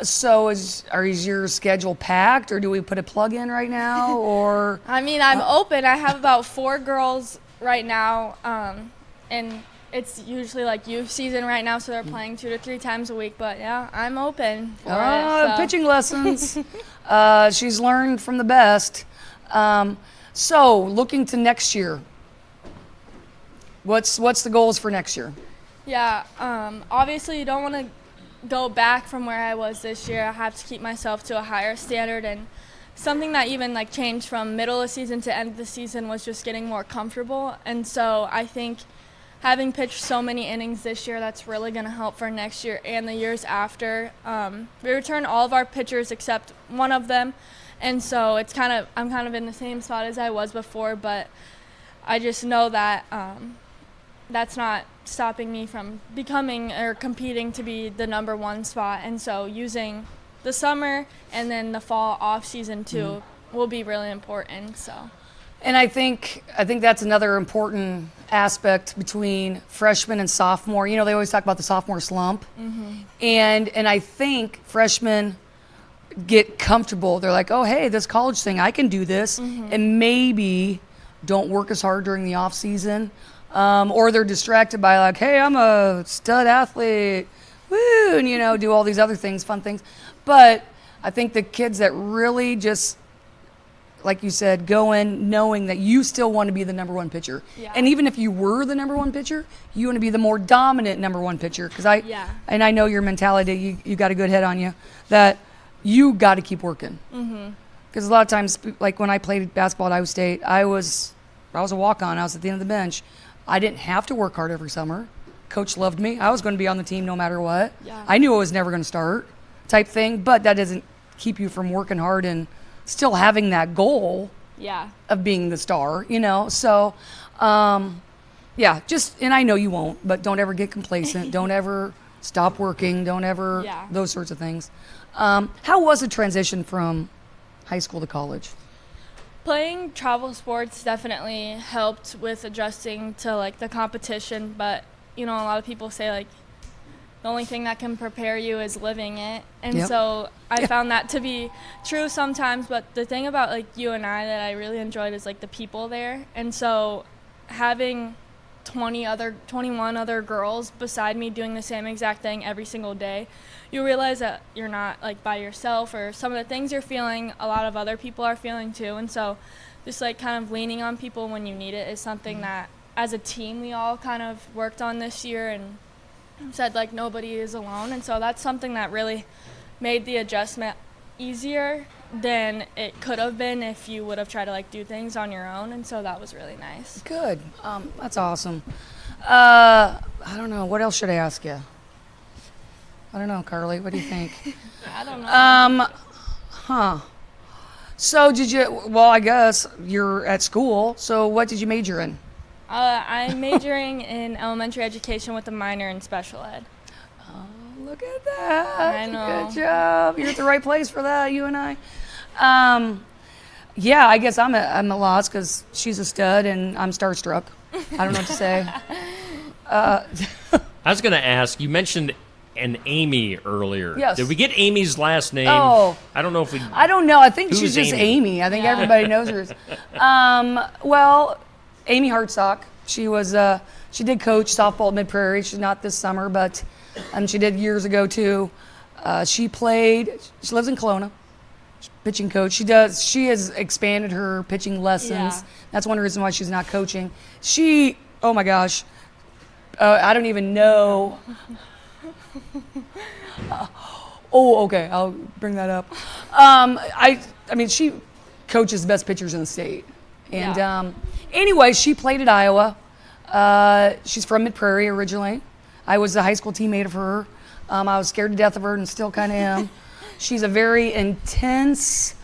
So is your schedule packed, or do we put a plug in right now, or? I mean, I'm open. I have about 4 girls right now, and it's usually like youth season right now, so they're playing 2 to 3 times a week. But yeah, I'm open for it. So. Pitching lessons. She's learned from the best. So looking to next year, what's the goals for next year? Yeah, obviously you don't want to go back from where I was this year. I have to keep myself to a higher standard, and something that even like changed from middle of the season to end of the season was just getting more comfortable. And so I think having pitched so many innings this year, that's really going to help for next year and the years after. We returned all of our pitchers except one of them, and so I'm kind of in the same spot as I was before, but I just know that that's not stopping me from becoming or competing to be the number one spot. And so using the summer and then the fall off season too will be really important. So, and I think that's another important aspect between freshman and sophomore. You know, they always talk about the sophomore slump, and I think freshmen get comfortable. They're like, oh, hey, this college thing, I can do this, and maybe don't work as hard during the off season. Or they're distracted by like, hey, I'm a stud athlete, woo, and, you know, do all these other things, fun things. But I think the kids that really just, like you said, go in knowing that you still want to be the number one pitcher. Yeah. And even if you were the number one pitcher, you want to be the more dominant number one pitcher. Because and I know your mentality, you got a good head on you, that you got to keep working. Because a lot of times, like when I played basketball at Iowa State, I was a walk-on. I was at the end of the bench. I didn't have to work hard every summer. Coach loved me. I was going to be on the team no matter what. Yeah. I knew I was never going to start type thing, but that doesn't keep you from working hard and still having that goal of being the star, you know? So, and I know you won't, but don't ever get complacent. Don't ever stop working. Don't ever, those sorts of things. How was the transition from high school to college? Playing travel sports definitely helped with adjusting to like the competition, but you know, a lot of people say like the only thing that can prepare you is living it, and so I found that to be true sometimes. But the thing about like UNI that I really enjoyed is like the people there, and so having 21 other girls beside me doing the same exact thing every single day, you realize that you're not like by yourself, or some of the things you're feeling, a lot of other people are feeling too. And so just like kind of leaning on people when you need it is something that as a team we all kind of worked on this year and said like nobody is alone. And so that's something that really made the adjustment easier than it could have been if you would have tried to like do things on your own. And so that was really nice. Good. That's awesome. I don't know. What else should I ask you? I don't know, Carly. What do you think? I don't know. So I guess you're at school. So what did you major in? I'm majoring in elementary education with a minor in special ed. Oh, look at that. I know. Good job. You're at the right place for that, you and I. I guess I'm at loss because she's a stud and I'm starstruck. I don't know what to say. I was going to ask, you mentioned an Amy earlier. Yes. Did we get Amy's last name? Oh. I don't know if we... I don't know. I think Who's she's just Amy? I think everybody knows hers. Amy Hartsock. She did coach softball at Mid Prairie. She's not this summer, but she did years ago too. She lives in Kelowna. She's pitching coach. She has expanded her pitching lessons. Yeah. That's one reason why she's not coaching. Oh my gosh. I don't even know. Okay, I'll bring that up. I mean, she coaches the best pitchers in the state. And anyway, she played at Iowa. She's from Mid Prairie originally. I was a high school teammate of her. I was scared to death of her and still kind of am. She's a very intense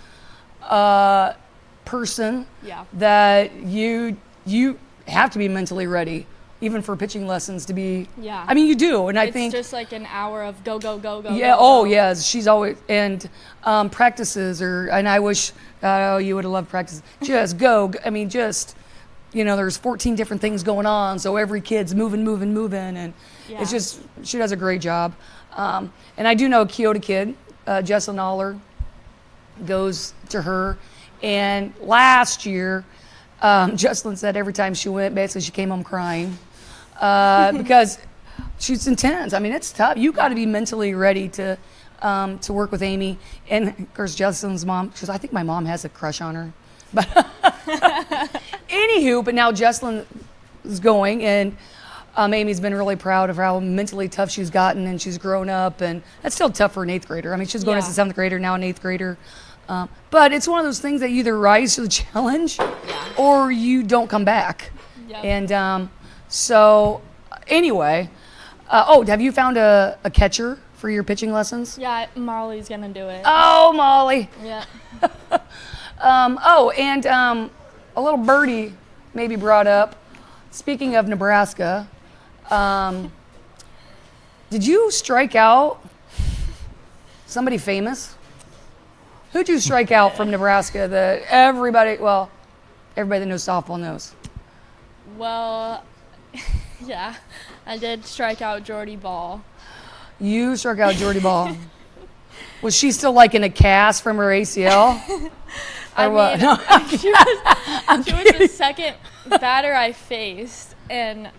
person that you have to be mentally ready, even for pitching lessons, to be. Yeah. I mean, you do, and I think it's just like an hour of go. Yeah. Go. Yes. She's always practices and I wish you would have loved practice. Just go. I mean, just. There's 14 different things going on, so every kid's moving, and it's just, she does a great job. And I do know a Keota kid, Jessalyn Aller, goes to her. And last year, Jessalyn said every time she went, basically she came home crying because she's intense. I mean, it's tough. You got to be mentally ready to work with Amy. And of course, Jessalyn's mom, she goes, I think my mom has a crush on her. But anywho, but now Jessalyn is going, and Amy's been really proud of how mentally tough she's gotten, and she's grown up, and that's still tough for an 8th grader. I mean, she's going as a 7th grader, now an 8th grader. But it's one of those things that you either rise to the challenge or you don't come back. Yep. And so anyway, have you found a catcher for your pitching lessons? Yeah, Molly's gonna do it. Oh, Molly. Yeah. And a little birdie maybe brought up, speaking of Nebraska, did you strike out somebody famous? Who'd you strike out from Nebraska that everybody that knows softball knows? Well, yeah, I did strike out Jordy Ball. You struck out Jordy Ball. Was she still like in a cast from her ACL? I Or what? mean, No, she was the second batter I faced, and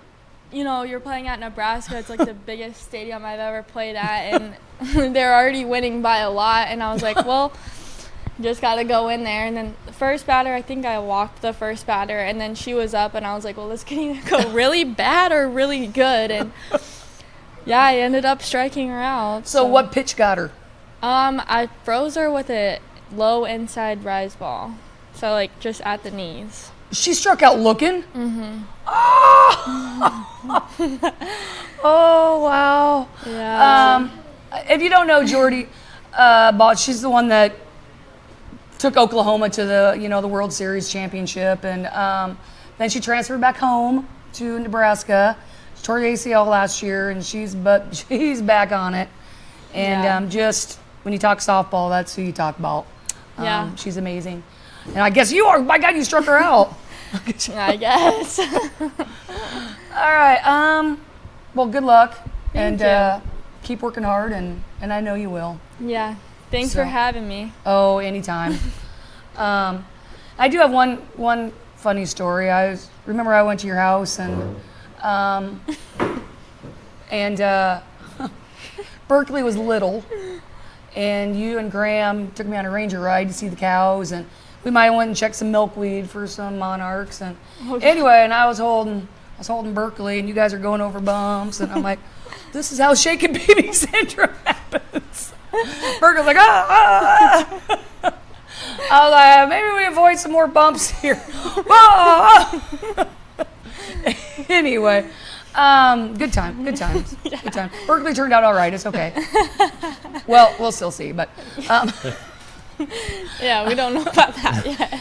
you're playing at Nebraska. It's like the biggest stadium I've ever played at, and they're already winning by a lot. And I was like, well, just got to go in there. And then the first batter, I think I walked the first batter, and then she was up, and I was like, well, this can either go really bad or really good. And yeah, I ended up striking her out. So what pitch got her? I froze her with a low inside rise ball, so like just at the knees. She struck out looking? Mm-hmm. Oh, wow. Yeah. If you don't know Jordy Ball, she's the one that took Oklahoma to the World Series championship, and then she transferred back home to Nebraska. She tore the ACL last year, and she's back on it. And just when you talk softball, that's who you talk about. Yeah. She's amazing. And I guess you are. My God, you struck her out. I guess. All right. Well, good luck. Thank and keep working hard, and I know you will. Yeah. Thanks So- for having me. Oh, anytime. I do have one funny story. Remember I went to your house, and Berkeley was little, and you and Graham took me on a ranger ride to see the cows, and we might have went and checked some milkweed for some monarchs. And anyway, and I was holding Berkeley, and you guys are going over bumps, and I'm like, this is how shaken baby syndrome happens. Berkeley's like, I was like, maybe we avoid some more bumps here. Anyway, good times. Berkeley turned out all right. It's okay. Well, we'll still see, but. Yeah, we don't know about that yet.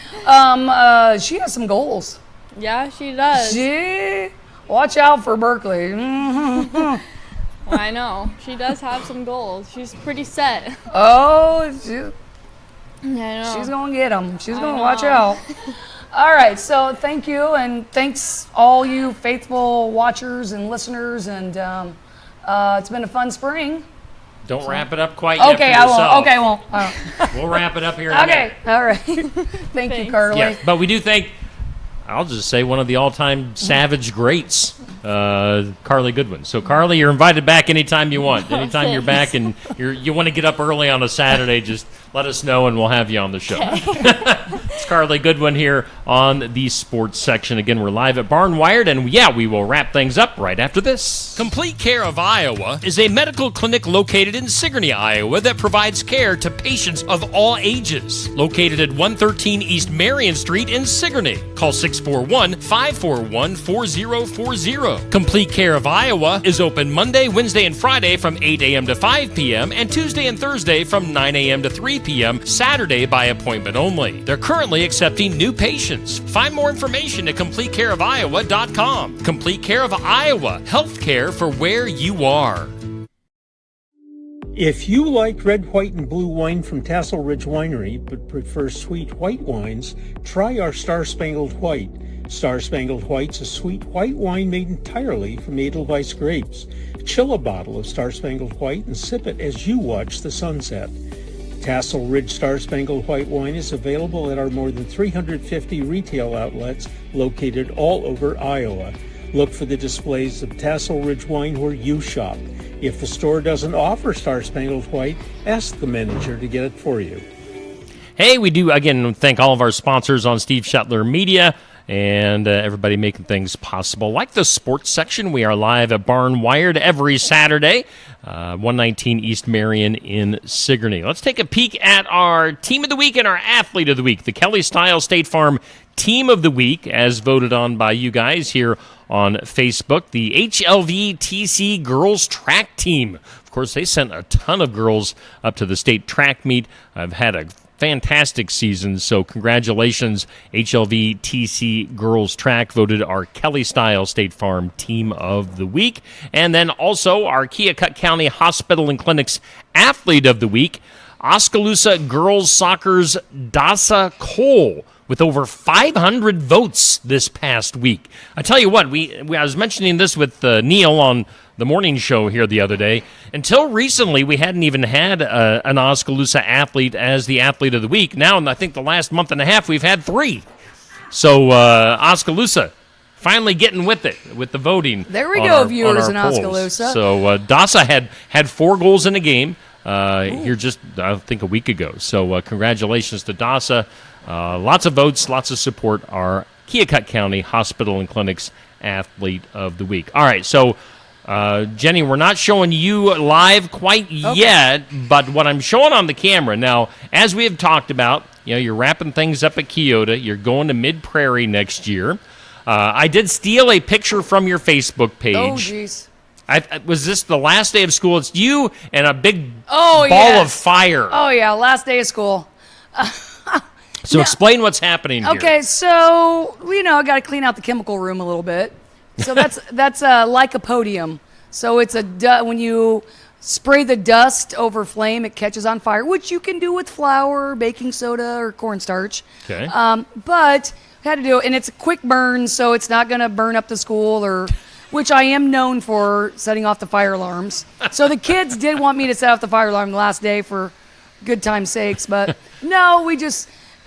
She has some goals. Yeah, she does. Watch out for Berkeley. Well, I know. She does have some goals. She's pretty set. Oh, I know. she's going to get them. She's going to watch out. All right, so thank you, and thanks all you faithful watchers and listeners, and it's been a fun spring. Don't wrap it up quite yet. Okay, for I yourself. won't. Okay, I won't. We'll wrap it up here in a Okay, minute. all right. Thank you, Carly. Yeah, but we do thank, I'll just say, one of the all-time Savage greats, Carly Goodwin. So, Carly, you're invited back anytime you want. Anytime you're back and you want to get up early on a Saturday, just let us know and we'll have you on the show. It's Carly Goodwin here on the sports section. Again, we're live at Barn Wired, and we will wrap things up right after this. Complete Care of Iowa is a medical clinic located in Sigourney, Iowa that provides care to patients of all ages. Located at 113 East Marion Street in Sigourney. Call 641-541-4040. Complete Care of Iowa is open Monday, Wednesday, and Friday from 8 a.m. to 5 p.m. and Tuesday and Thursday from 9 a.m. to 3 p.m. Saturday by appointment only. They're currently accepting new patients. Find more information at CompleteCareOfIowa.com. Complete Care of Iowa. Health care for where you are. If you like red, white, and blue wine from Tassel Ridge Winery but prefer sweet white wines, try our Star Spangled White. Star Spangled White's a sweet white wine made entirely from Edelweiss grapes. Chill a bottle of Star Spangled White and sip it as you watch the sunset. Tassel Ridge Star Spangled White wine is available at our more than 350 retail outlets located all over Iowa. Look for the displays of Tassel Ridge wine where you shop. If the store doesn't offer Star Spangled White, ask the manager to get it for you. Hey, we do, again, thank all of our sponsors on Steve Shetler Media. and everybody making things possible. Like the sports section, we are live at Barn Wired every Saturday, 119 East Marion in Sigourney. Let's take a peek at our Team of the Week and our Athlete of the Week, the Kelly Style State Farm Team of the Week, as voted on by you guys here on Facebook, the HLVTC Girls Track Team. Of course, they sent a ton of girls up to the state track meet. I've had a fantastic season, so congratulations, HLVTC Girls Track voted our Kelly Style State Farm Team of the Week. And then also our Keokuk County Hospital and Clinics Athlete of the Week, Oskaloosa Girls Soccer's Dasa Cole, with over 500 votes this past week. I tell you what, I was mentioning this with Neil on the morning show here the other day. Until recently, we hadn't even had an Oskaloosa athlete as the Athlete of the Week. Now, in I think the last month and a half, we've had 3. So, Oskaloosa finally getting with it, with the voting. There we go, viewers in Oskaloosa. So, Dasa had 4 goals in a game here just, I think, a week ago. So, congratulations to Dasa. Lots of votes, lots of support. Our Keokuk County Hospital and Clinics Athlete of the Week. All right, so Jenny, we're not showing you live quite yet, but what I'm showing on the camera now, as we have talked about, you're wrapping things up at Keota. You're going to Mid Prairie next year. I did steal a picture from your Facebook page. Oh, jeez. Was this the last day of school? It's you and a big ball of fire. Oh, yeah, last day of school. So explain what's happening here. Okay, so, I got to clean out the chemical room a little bit. So that's lycopodium. So it's when you spray the dust over flame, it catches on fire, which you can do with flour, baking soda, or cornstarch. Okay. But I had to do it, and it's a quick burn, so it's not going to burn up the school, which I am known for setting off the fire alarms. So the kids did want me to set off the fire alarm the last day for good time's sakes, but no,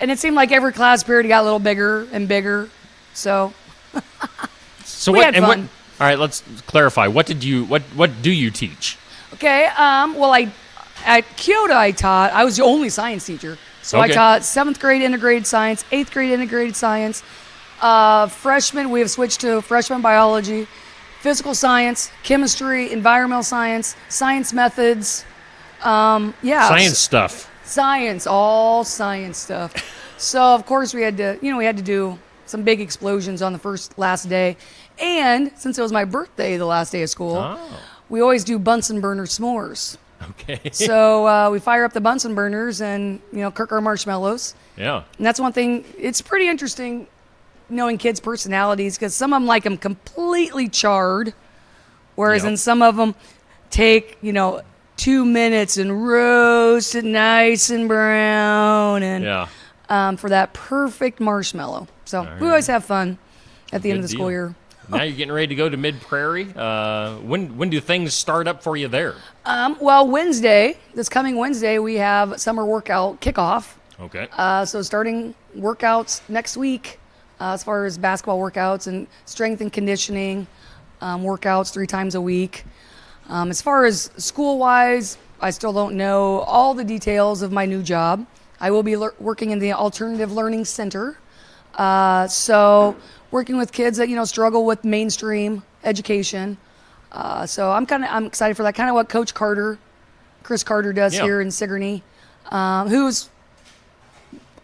and it seemed like every class period got a little bigger and bigger. So we had fun. All right, let's clarify. What do you teach? Okay. Well, at Keota I was the only science teacher, so Okay. I taught 7th grade integrated science, 8th grade integrated science. Freshman, we have switched to freshman biology, physical science, chemistry, environmental science, science methods. Science stuff. Science, all science stuff. So of course we had to do some big explosions on the last day, and since it was my birthday, the last day of school, we always do Bunsen burner s'mores. Okay. So we fire up the Bunsen burners and cook our marshmallows. Yeah. And that's one thing. It's pretty interesting knowing kids' personalities, because some of them like them completely charred, whereas in some of them take 2 minutes and roast it nice and brown, and for that perfect marshmallow. So we always have fun at the end of the school year. Now you're getting ready to go to Mid Prairie. When do things start up for you there? Well, this coming Wednesday, we have summer workout kickoff. Okay. So starting workouts next week, as far as basketball workouts and strength and conditioning workouts 3 times a week. As far as school-wise, I still don't know all the details of my new job. I will be working in the Alternative Learning Center. So working with kids that, struggle with mainstream education. So I'm excited for that. Kind of what Coach Chris Carter does here in Sigourney, who's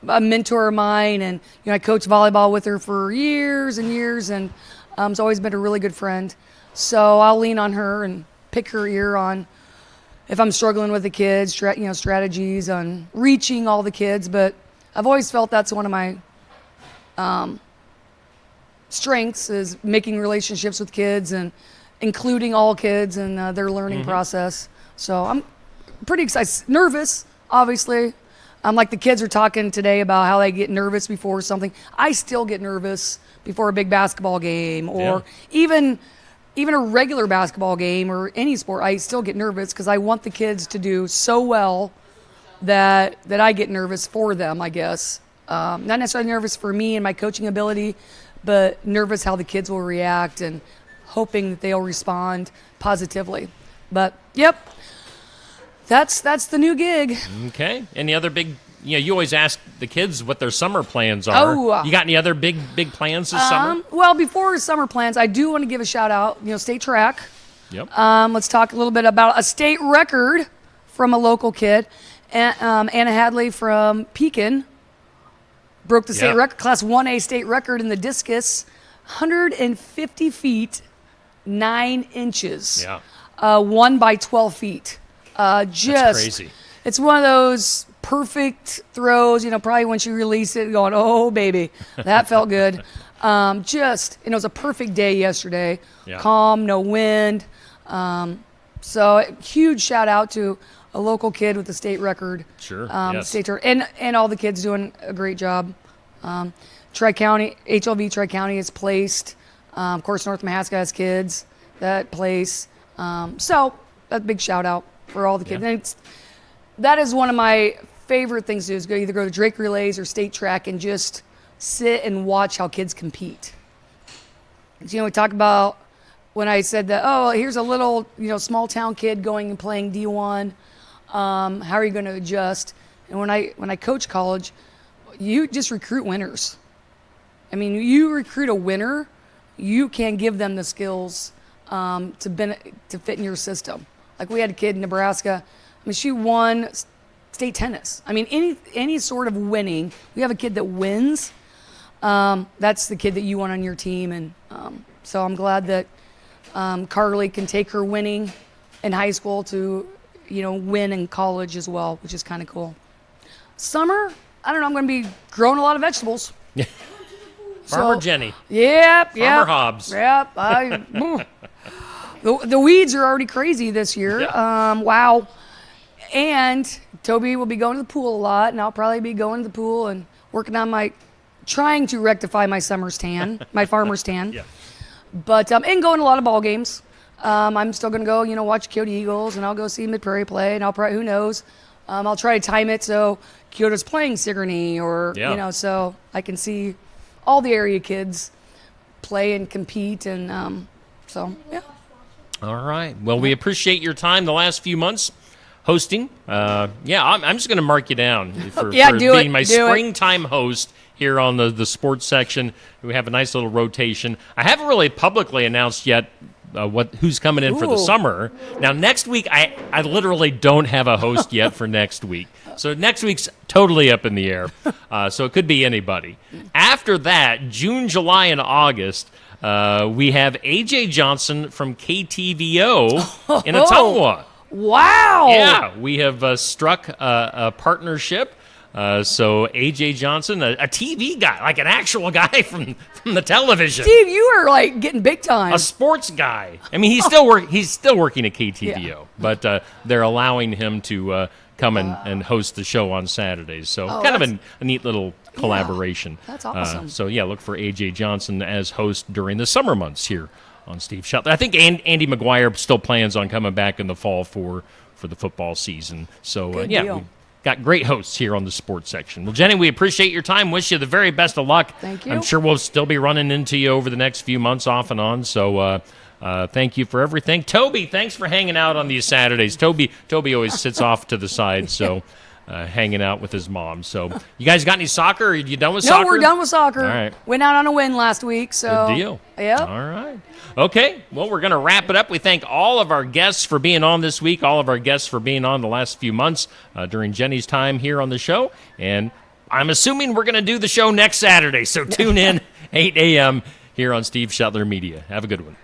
a mentor of mine. And, I coached volleyball with her for years and years, and has always been a really good friend. So I'll lean on her and pick her ear on if I'm struggling with the kids, strategies on reaching all the kids. But I've always felt that's one of my strengths, is making relationships with kids and including all kids in their learning process. So I'm pretty excited, nervous, obviously. Like the kids are talking today about how they get nervous before something. I still get nervous before a big basketball game, or even a regular basketball game or any sport. I still get nervous because I want the kids to do so well that I get nervous for them, I guess. Not necessarily nervous for me and my coaching ability, but nervous how the kids will react and hoping that they'll respond positively. But, yep, that's the new gig. Okay. Any other big you always ask the kids what their summer plans are. Oh. You got any other big plans this summer? Well, before summer plans, I do want to give a shout out. State track. Yep. Let's talk a little bit about a state record from a local kid. Anna Hadley from Pekin broke the state record, Class 1A state record in the discus, 150 feet, 9 inches. Yeah. 1 by 12 feet. That's crazy. It's one of those perfect throws, probably once you release it, going, oh, baby, that felt good. It was a perfect day yesterday. Yeah. Calm, no wind. So huge shout out to a local kid with the state record. Sure. State tour, and all the kids doing a great job. Tri-County, HLV Tri-County is placed. Of course, North Mahaska has kids that place. So a big shout out for all the kids. Yeah. And that is one of my favorite things to do, is either go to Drake Relays or State Track and just sit and watch how kids compete. We talk about when I said that, here's a little, small town kid going and playing D1. How are you going to adjust? And when I coach college, you just recruit winners. I mean, you recruit a winner, you can give them the skills to fit in your system. Like we had a kid in Nebraska. I mean, she won state tennis. I mean, any sort of winning. We have a kid that wins. That's the kid that you want on your team, and so I'm glad that Carly can take her winning in high school to win in college as well, which is kind of cool. Summer, I don't know. I'm going to be growing a lot of vegetables. Farmer Jenny. Yep. Farmer Hobbs. Yep. The weeds are already crazy this year. Yeah. Wow. And Toby will be going to the pool a lot, and I'll probably be going to the pool and working on trying to rectify my summer's tan, my farmer's tan. Yeah. But, and going to a lot of ball games. I'm still going to go, watch Kyoto Eagles, and I'll go see Mid-Prairie play, and I'll probably, who knows, I'll try to time it so Kyoto's playing Sigourney or, so I can see all the area kids play and compete, and so, yeah. All right. Well, we appreciate your time the last few months hosting. I'm just going to mark you down for being my springtime host here on the sports section. We have a nice little rotation. I haven't really publicly announced yet who's coming in for the summer. Now, next week, I literally don't have a host yet for next week. So next week's totally up in the air. So it could be anybody. After that, June, July, and August, we have A.J. Johnson from KTVO in Ottumwa. Wow. Yeah, we have struck a partnership. So A.J. Johnson, a TV guy, like an actual guy from the television. Steve, you are like getting big time. A sports guy. I mean, he's still working at KTVO, but they're allowing him to come and host the show on Saturdays. So kind of a neat little collaboration. That's awesome. So look for A.J. Johnson as host during the summer months here on Steve Shuttler. I think Andy McGuire still plans on coming back in the fall for the football season. So Good we deal. got great hosts here on the sports section. Well, Jenny, we appreciate your time. Wish you the very best of luck. Thank you. I'm sure we'll still be running into you over the next few months off and on. So thank you for everything. Toby, thanks for hanging out on these Saturdays. Toby always sits off to the side, so hanging out with his mom. So you guys got any soccer? Are you done with soccer? No, we're done with soccer. All right. Went out on a win last week, so. Good deal. Yep. All right. Okay, well, we're going to wrap it up. We thank all of our guests for being on this week, all of our guests for being on the last few months during Jenny's time here on the show. And I'm assuming we're going to do the show next Saturday, so tune in 8 a.m. here on Steve Shuttler Media. Have a good one.